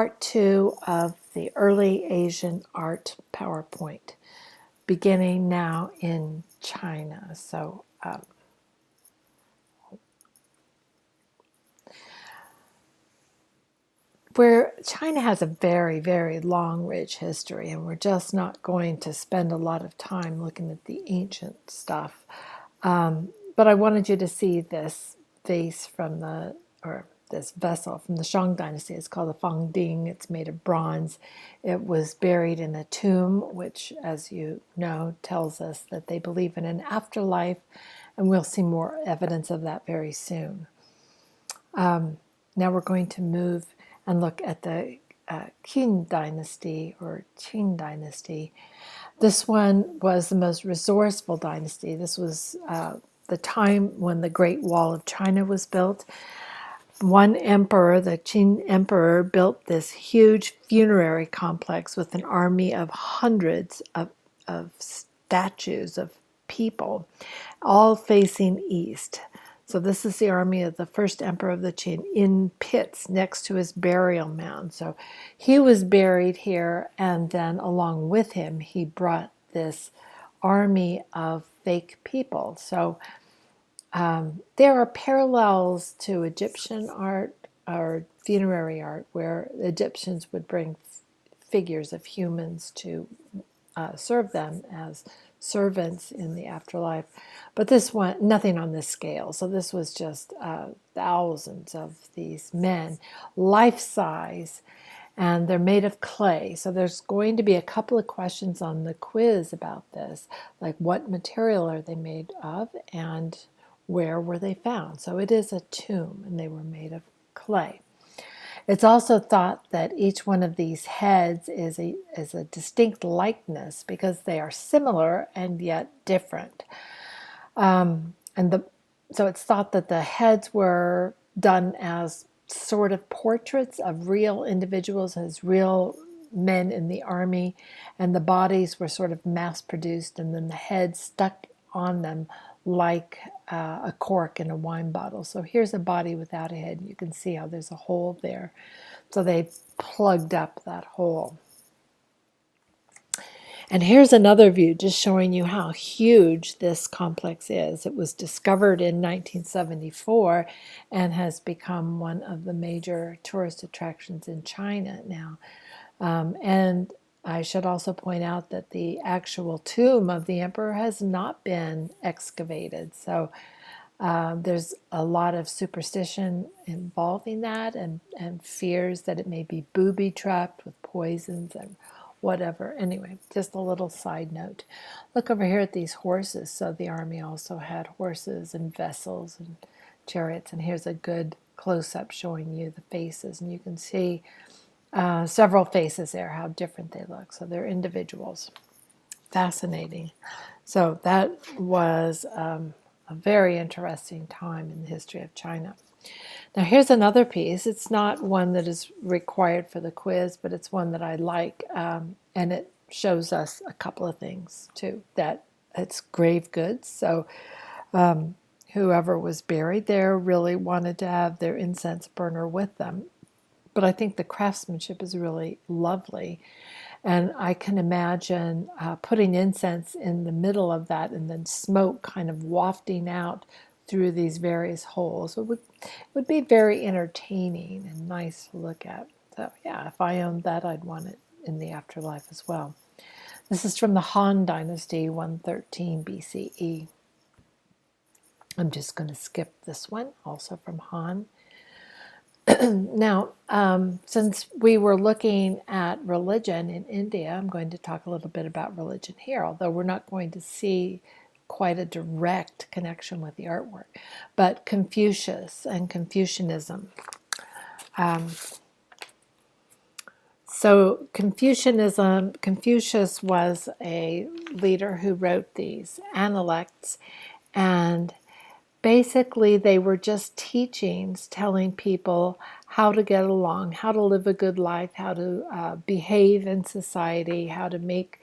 Part 2 of the Early Asian Art PowerPoint, beginning now in China. So, where China has a very, very long, rich history, and we're just not going to spend a lot of time looking at the ancient stuff. But I wanted you to see this vase this vessel from the Shang Dynasty. It's called a Fangding. It's made of bronze. It was buried in a tomb, which, as you know, tells us that they believe in an afterlife, and we'll see more evidence of that very soon. Now we're going to move and look at the Qin Dynasty or Qin Dynasty. This one was the most resourceful dynasty. This was the time when the Great Wall of China was built. One emperor, the Qin emperor, built this huge funerary complex with an army of hundreds of statues of people, all facing east. So this is the army of the first emperor of the Qin in pits next to his burial mound. So he was buried here, and then along with him, he brought this army of fake people. So there are parallels to Egyptian art or funerary art where the Egyptians would bring figures of humans to serve them as servants in the afterlife. But this one, nothing on this scale. So this was just thousands of these men, life-size, and they're made of clay. So there's going to be a couple of questions on the quiz about this, like what material are they made of and where were they found? So it is a tomb, and they were made of clay. It's also thought that each one of these heads is a distinct likeness because they are similar and yet different. So it's thought that the heads were done as sort of portraits of real individuals, as real men in the army, and the bodies were sort of mass-produced, and then the heads stuck on them like a cork in a wine bottle. So here's a body without a head. You can see how there's a hole there. So they plugged up that hole. And here's another view just showing you how huge this complex is. It was discovered in 1974 and has become one of the major tourist attractions in China now. And I should also point out that the actual tomb of the emperor has not been excavated. So there's a lot of superstition involving that and fears that it may be booby-trapped with poisons and whatever. Anyway, just a little side note. Look over here at these horses. So the army also had horses and vessels and chariots. And here's a good close-up showing you the faces. And you can see several faces there, how different they look. So they're individuals. Fascinating. So that was a very interesting time in the history of China. Now here's another piece. It's not one that is required for the quiz, but it's one that I like, and it shows us a couple of things too. That it's grave goods. So whoever was buried there really wanted to have their incense burner with them. But I think the craftsmanship is really lovely. And I can imagine putting incense in the middle of that and then smoke kind of wafting out through these various holes. It would be very entertaining and nice to look at. So yeah, if I owned that, I'd want it in the afterlife as well. This is from the Han Dynasty, 113 BCE. I'm just going to skip this one, also from Han. Now, since we were looking at religion in India, I'm going to talk a little bit about religion here, although we're not going to see quite a direct connection with the artwork. But Confucius and Confucianism. So Confucius was a leader who wrote these Analects, and basically, they were just teachings telling people how to get along, how to live a good life, how to behave in society, how to make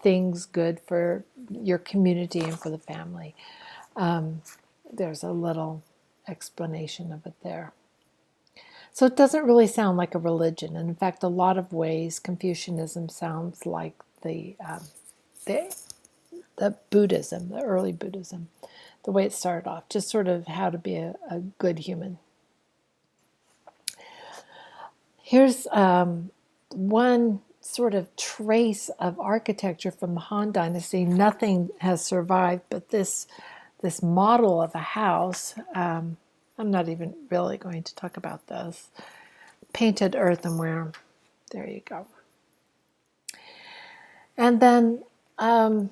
things good for your community and for the family. There's a little explanation of it there. So it doesn't really sound like a religion. And in fact, a lot of ways, Confucianism sounds like the, the Buddhism, the early Buddhism, the way it started off, just sort of how to be a good human. Here's one sort of trace of architecture from the Han Dynasty. Nothing has survived, but this model of a house. I'm not even really going to talk about this. Painted earthenware. There you go. And then, you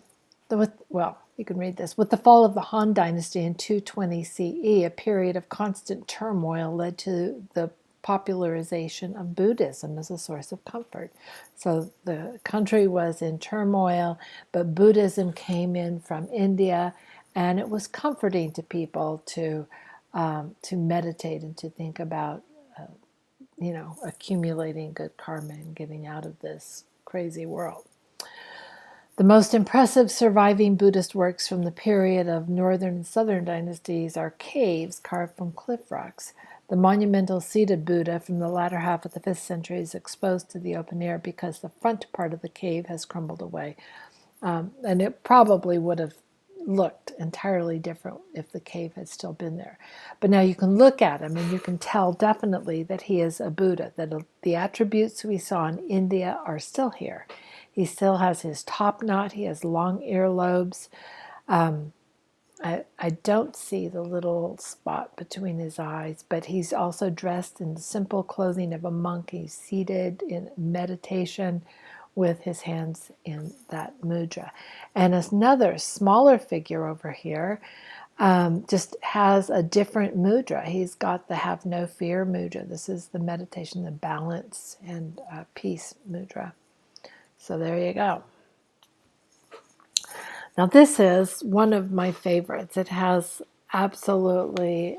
can read this. With the fall of the Han Dynasty in 220 CE, a period of constant turmoil led to the popularization of Buddhism as a source of comfort. So the country was in turmoil, but Buddhism came in from India, and it was comforting to people to meditate and to think about, accumulating good karma and getting out of this crazy world. The most impressive surviving Buddhist works from the period of northern and southern dynasties are caves carved from cliff rocks. The monumental seated Buddha from the latter half of the 5th century is exposed to the open air because the front part of the cave has crumbled away. And it probably would have looked entirely different if the cave had still been there. But now you can look at him and you can tell definitely that he is a Buddha, that the attributes we saw in India are still here. He still has his top knot. He has long earlobes. I don't see the little spot between his eyes, but he's also dressed in the simple clothing of a monk. He's seated in meditation with his hands in that mudra. And another smaller figure over here just has a different mudra. He's got the have no fear mudra. This is the meditation, the balance and peace mudra. So there you go. Now this is one of my favorites. It has absolutely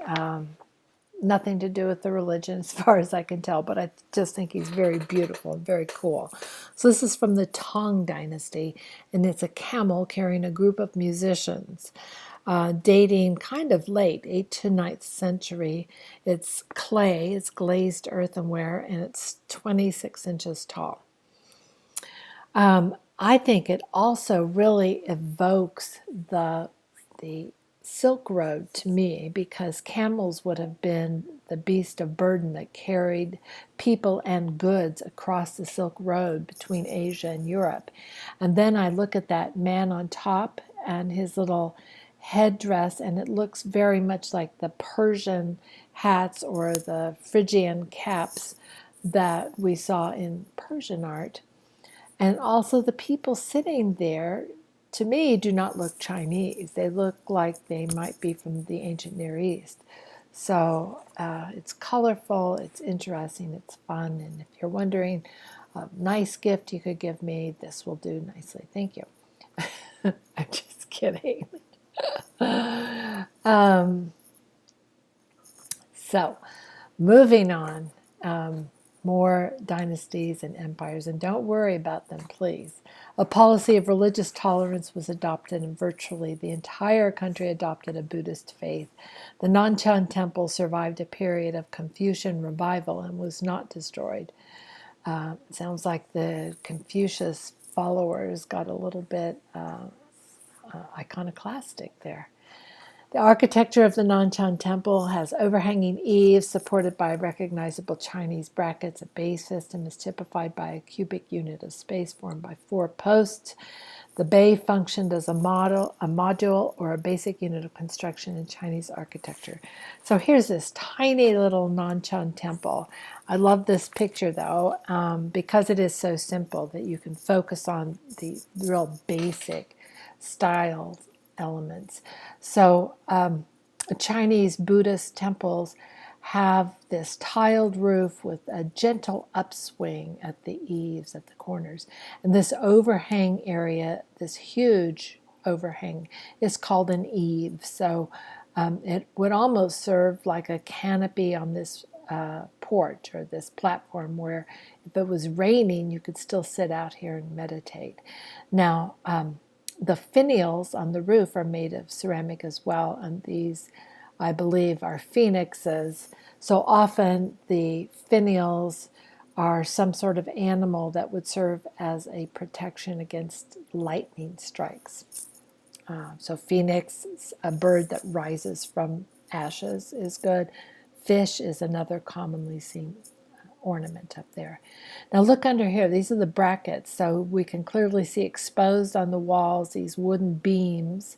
nothing to do with the religion as far as I can tell, but I just think he's very beautiful and very cool. So this is from the Tang Dynasty, and it's a camel carrying a group of musicians, dating kind of late, 8th to 9th century. It's clay, it's glazed earthenware, and it's 26 inches tall. I think it also really evokes the Silk Road to me, because camels would have been the beast of burden that carried people and goods across the Silk Road between Asia and Europe. And then I look at that man on top and his little headdress, and it looks very much like the Persian hats or the Phrygian caps that we saw in Persian art. And also the people sitting there, to me, do not look Chinese. They look like they might be from the ancient Near East. So it's colorful, it's interesting, it's fun. And if you're wondering, a nice gift you could give me, this will do nicely. Thank you. I'm just kidding. So moving on. More dynasties and empires, and don't worry about them, please. A policy of religious tolerance was adopted, and virtually the entire country adopted a Buddhist faith. The Nanchang Temple survived a period of Confucian revival and was not destroyed. Sounds like the Confucius followers got a little bit iconoclastic there. The architecture of the Nanchang Temple has overhanging eaves supported by recognizable Chinese brackets. A base system is typified by a cubic unit of space formed by 4 posts. The bay functioned as a module, or a basic unit of construction in Chinese architecture. So here's this tiny little Nanchang Temple. I love this picture, though, because it is so simple that you can focus on the real basic style elements. So Chinese Buddhist temples have this tiled roof with a gentle upswing at the eaves, at the corners. And this overhang area, this huge overhang, is called an eave. So it would almost serve like a canopy on this porch or this platform, where if it was raining, you could still sit out here and meditate. Now, the finials on the roof are made of ceramic as well, and these I believe, are phoenixes. So often the finials are some sort of animal that would serve as a protection against lightning strikes. So phoenix, a bird that rises from ashes, is good. Fish is another commonly seen ornament up there. Now look under here. These are the brackets. So we can clearly see exposed on the walls these wooden beams.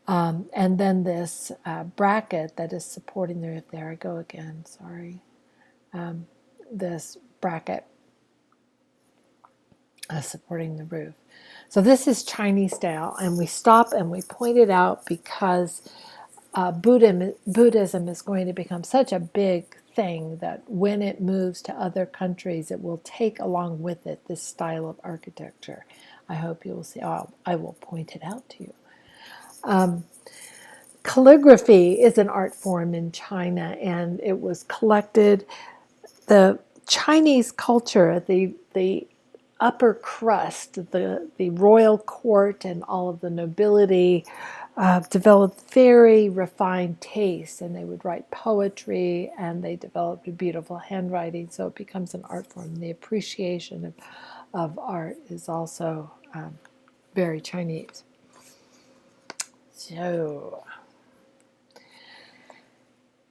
And then this bracket that is supporting the roof. There I go again, sorry. This bracket supporting the roof. So this is Chinese style, and we stop and we point it out because Buddhism is going to become such a big thing that when it moves to other countries, it will take along with it this style of architecture. I hope you will see. I will point it out to you. Calligraphy is an art form in China, and it was collected. The Chinese culture, the upper crust, the royal court, and all of the nobility developed very refined tastes, and they would write poetry, and they developed a beautiful handwriting, so it becomes an art form. The appreciation of art is also very Chinese. So,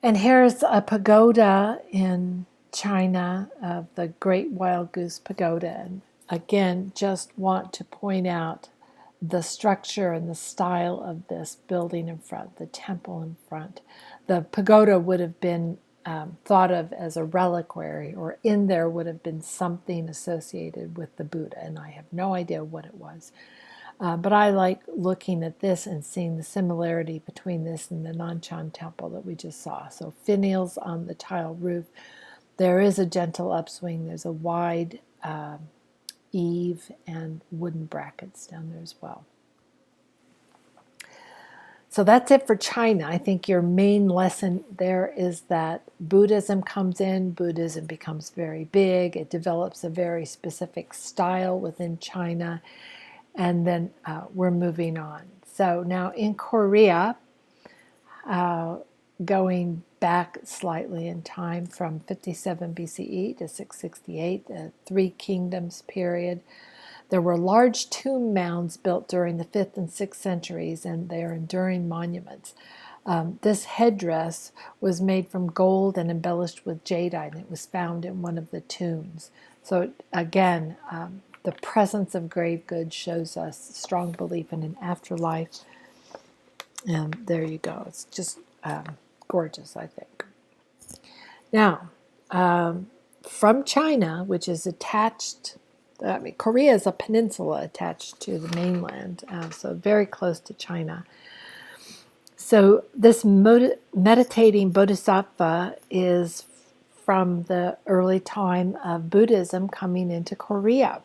and here's a pagoda in China, the Great Wild Goose Pagoda. And again, just want to point out the structure and the style of this building in front, the temple in front. The pagoda would have been thought of as a reliquary, or in there would have been something associated with the Buddha, and I have no idea what it was. But I like looking at this and seeing the similarity between this and the Nanshan temple that we just saw. So finials on the tile roof. There is a gentle upswing. There's a wide eave and wooden brackets down there as well. So that's it for China. I think your main lesson there is that Buddhism comes in, Buddhism becomes very big, it develops a very specific style within China, and then we're moving on. So now in Korea, going back slightly in time from 57 BCE to 668, the Three Kingdoms period, there were large tomb mounds built during the 5th and 6th centuries, and they are enduring monuments. This headdress was made from gold and embellished with jadeite, and it was found in one of the tombs. So again, the presence of grave goods shows us strong belief in an afterlife. And there you go. It's just gorgeous, I think. Now, from China, which is attached, Korea is a peninsula attached to the mainland, so very close to China. So this meditating bodhisattva is from the early time of Buddhism coming into Korea.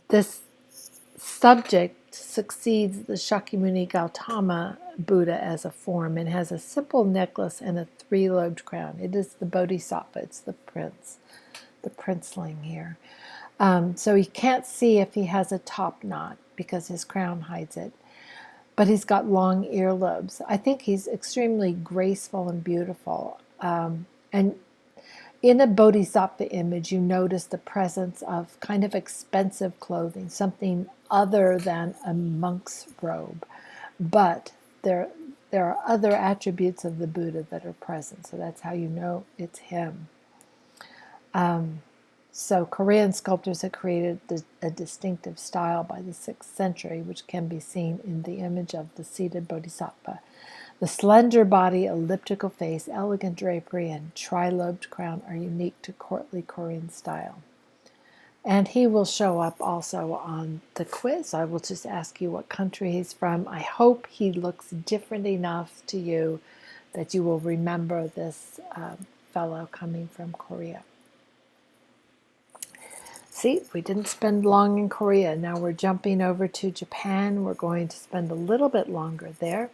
This subject succeeds the Shakyamuni Gautama Buddha as a form and has a simple necklace and a 3-lobed crown. It is the bodhisattva, it's the princeling here. So you can't see if he has a top knot because his crown hides it, but he's got long earlobes. I think he's extremely graceful and beautiful. And in a bodhisattva image, you notice the presence of kind of expensive clothing, something other than a monk's robe. But there are other attributes of the Buddha that are present, so that's how you know it's him. So Korean sculptors had created a distinctive style by the 6th century, which can be seen in the image of the seated bodhisattva. The slender body, elliptical face, elegant drapery, and tri-lobed crown are unique to courtly Korean style. And he will show up also on the quiz. I will just ask you what country he's from. I hope he looks different enough to you that you will remember this fellow coming from Korea. See, we didn't spend long in Korea. Now we're jumping over to Japan. We're going to spend a little bit longer there.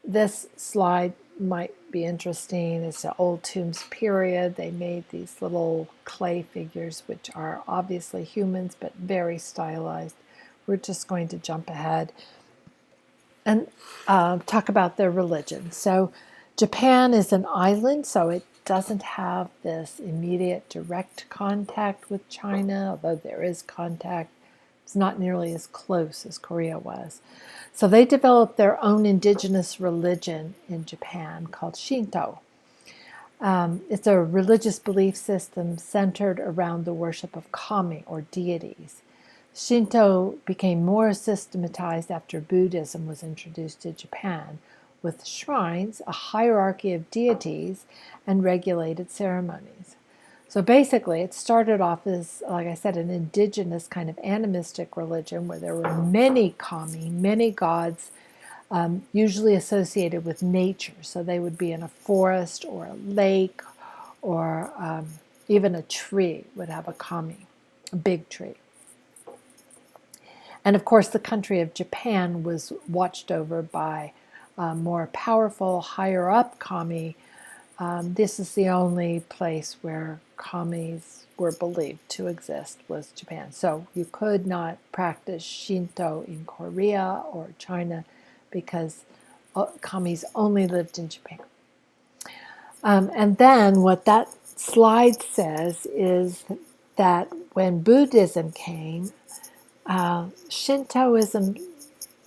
This slide might be interesting. It's the Old Tombs period. They made these little clay figures, which are obviously humans, but very stylized. we're just going to jump ahead and talk about their religion. So Japan is an island, so it doesn't have this immediate direct contact with China, although there is contact. It's not nearly as close as Korea was. So they developed their own indigenous religion in Japan called Shinto. It's a religious belief system centered around the worship of kami, or deities. Shinto became more systematized after Buddhism was introduced to Japan, with shrines, a hierarchy of deities, and regulated ceremonies. So basically, it started off as, like I said, an indigenous kind of animistic religion where there were many kami, many gods, usually associated with nature. So they would be in a forest or a lake, or even a tree would have a kami, a big tree. And of course, the country of Japan was watched over by more powerful, higher up kami. This is the only place where kamis were believed to exist, was Japan. So you could not practice Shinto in Korea or China because kamis only lived in Japan. And then what that slide says is that when Buddhism came, Shintoism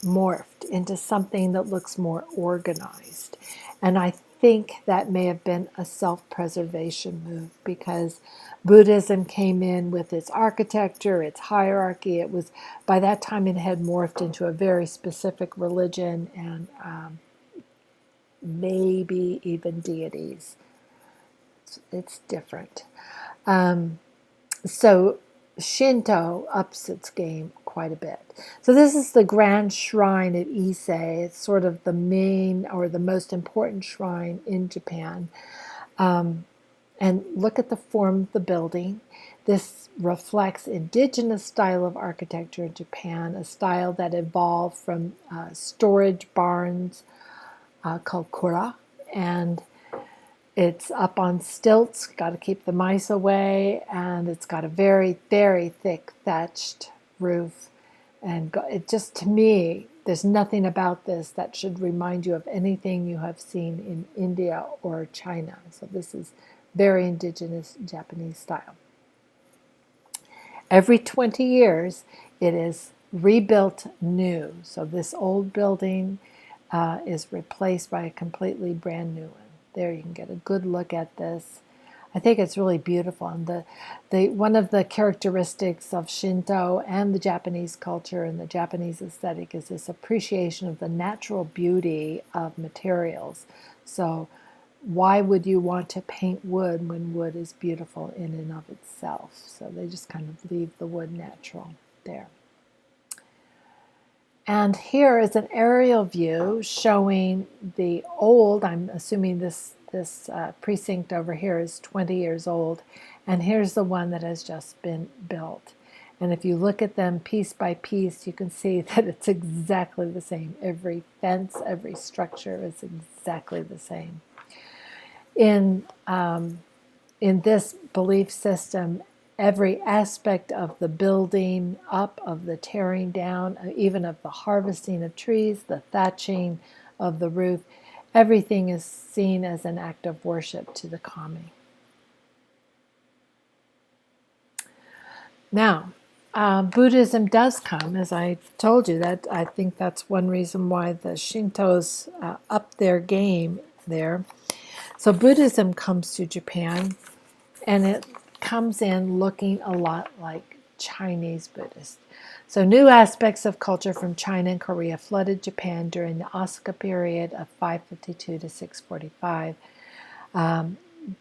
morphed into something that looks more organized. And I think that may have been a self-preservation move, because Buddhism came in with its architecture, its hierarchy. It was, by that time, it had morphed into a very specific religion and maybe even deities. It's different. So Shinto ups its game quite a bit. So this is the grand shrine at Ise. It's sort of the main or the most important shrine in Japan. And look at the form of the building. This reflects indigenous style of architecture in Japan, a style that evolved from storage barns called kura, and it's up on stilts, got to keep the mice away, and it's got a very, very thick thatched roof. And it just, to me, there's nothing about this that should remind you of anything you have seen in India or China. So this is very indigenous Japanese style. Every 20 years, it is rebuilt new. So this old building is replaced by a completely brand new one. There you can get a good look at this. I think it's really beautiful. And one of the characteristics of Shinto and the Japanese culture and the Japanese aesthetic is this appreciation of the natural beauty of materials. So why would you want to paint wood when wood is beautiful in and of itself? So they just kind of leave the wood natural there. And here is an aerial view showing the old, I'm assuming this precinct over here is 20 years old, and here's the one that has just been built. And if you look at them piece by piece, you can see that it's exactly the same. Every fence, every structure is exactly the same. In this belief system, every aspect of the building up, of the tearing down, even of the harvesting of trees, the thatching of the roof, everything is seen as an act of worship to the kami. Now, Buddhism does come, as I told you, that I think that's one reason why the Shintos up their game there. So Buddhism comes to Japan, and it comes in looking a lot like Chinese Buddhist. So new aspects of culture from China and Korea flooded Japan during the Asuka period of 552 to 645.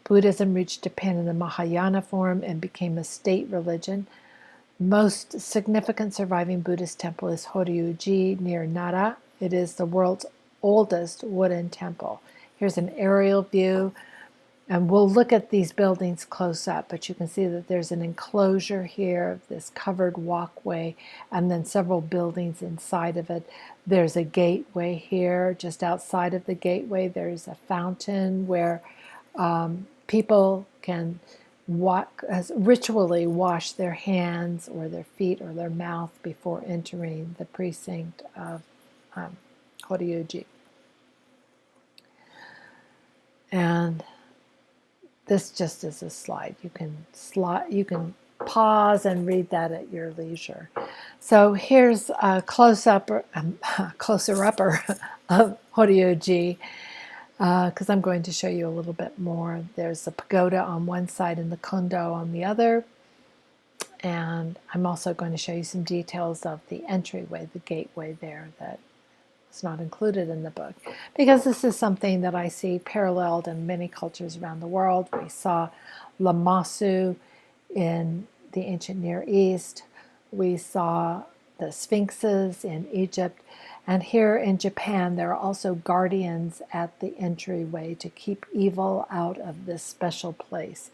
Buddhism reached Japan in the Mahayana form and became a state religion. Most significant surviving Buddhist temple is Horyuji near Nara. It is the world's oldest wooden temple. Here's an aerial view. And we'll look at these buildings close up, but you can see that there's an enclosure here, this covered walkway, and then several buildings inside of it. There's a gateway here. Just outside of the gateway, there's a fountain where people can ritually wash their hands or their feet or their mouth before entering the precinct of Horyoji. And this just is a slide. You can pause and read that at your leisure. So here's a closer upper of Horyoji, because I'm going to show you a little bit more. There's a pagoda on one side and the kondo on the other. And I'm also going to show you some details of the entryway, the gateway there that is not included in the book, because this is something that I see paralleled in many cultures around the world. We saw Lamassu in the ancient Near East. We saw the sphinxes in Egypt. And here in Japan, there are also guardians at the entryway to keep evil out of this special place.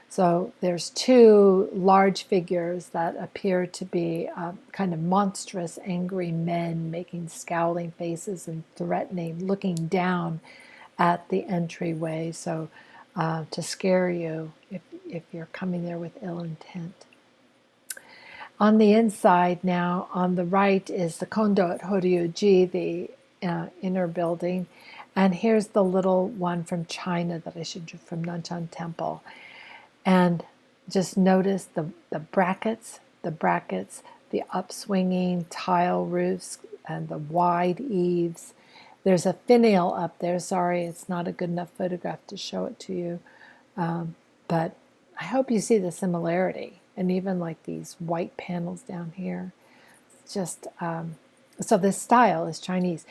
So there's two large figures that appear to be kind of monstrous, angry men making scowling faces and threatening, looking down at the entryway, so to scare you if you're coming there with ill intent. On the inside now, on the right is the kondo at Horyoji, the inner building, and here's the little one from China that I showed you from Nanshan Temple. And just notice the brackets, the upswinging tile roofs and the wide eaves. There's a finial up there. Sorry, it's not a good enough photograph to show it to you. But I hope you see the similarity. And even like these white panels down here. Just so this style is Chinese.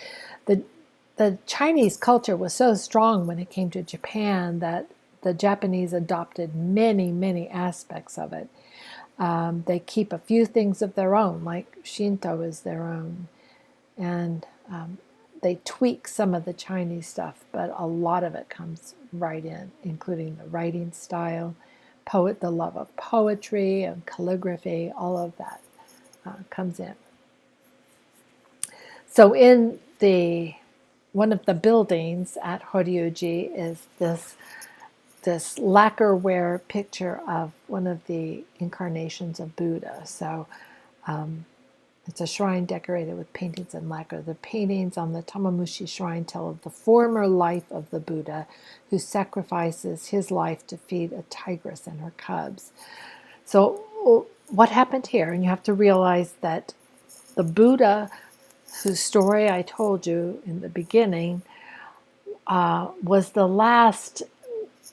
The Chinese culture was so strong when it came to Japan that the Japanese adopted many, many aspects of it. They keep a few things of their own, like Shinto is their own. And they tweak some of the Chinese stuff, but a lot of it comes right in, including the writing style, the love of poetry and calligraphy, all of that comes in. So in one of the buildings at Horyoji is this lacquerware picture of one of the incarnations of Buddha. So it's a shrine decorated with paintings in lacquer. The paintings on the Tamamushi shrine tell of the former life of the Buddha, who sacrifices his life to feed a tigress and her cubs. So what happened here? And you have to realize that the Buddha, whose story I told you in the beginning, was the last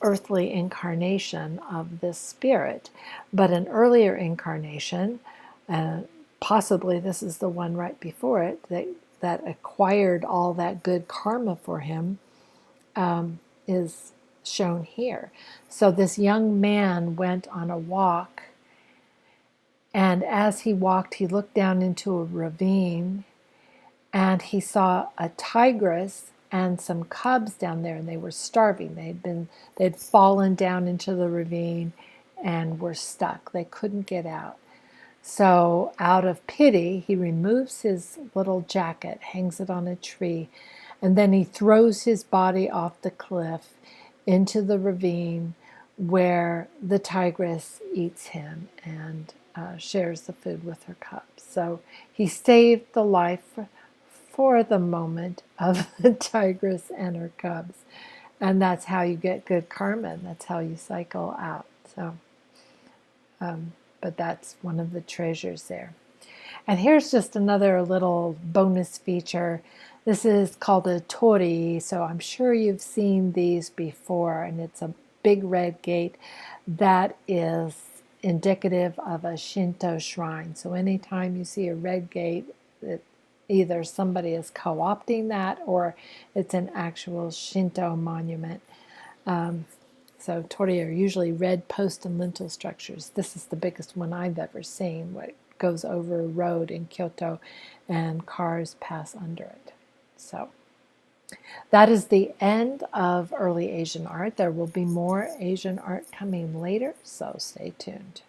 earthly incarnation of this spirit. But an earlier incarnation, possibly this is the one right before it, that acquired all that good karma for him, is shown here. So this young man went on a walk, and as he walked, he looked down into a ravine, and he saw a tigress and some cubs down there, and they were starving. They'd fallen down into the ravine and were stuck. They couldn't get out. So out of pity, he removes his little jacket, hangs it on a tree, and then he throws his body off the cliff into the ravine, where the tigress eats him and shares the food with her cubs. So he saved the life for the moment of the tigress and her cubs. And that's how you get good karma, and that's how you cycle out. So, but that's one of the treasures there. And here's just another little bonus feature. This is called a torii, so I'm sure you've seen these before, and it's a big red gate that is indicative of a Shinto shrine. So anytime you see a red gate, either somebody is co-opting that or it's an actual Shinto monument. So torii are usually red post and lintel structures. This is the biggest one I've ever seen, what goes over a road in Kyoto and cars pass under it. So that is the end of early Asian art. There will be more Asian art coming later, so stay tuned.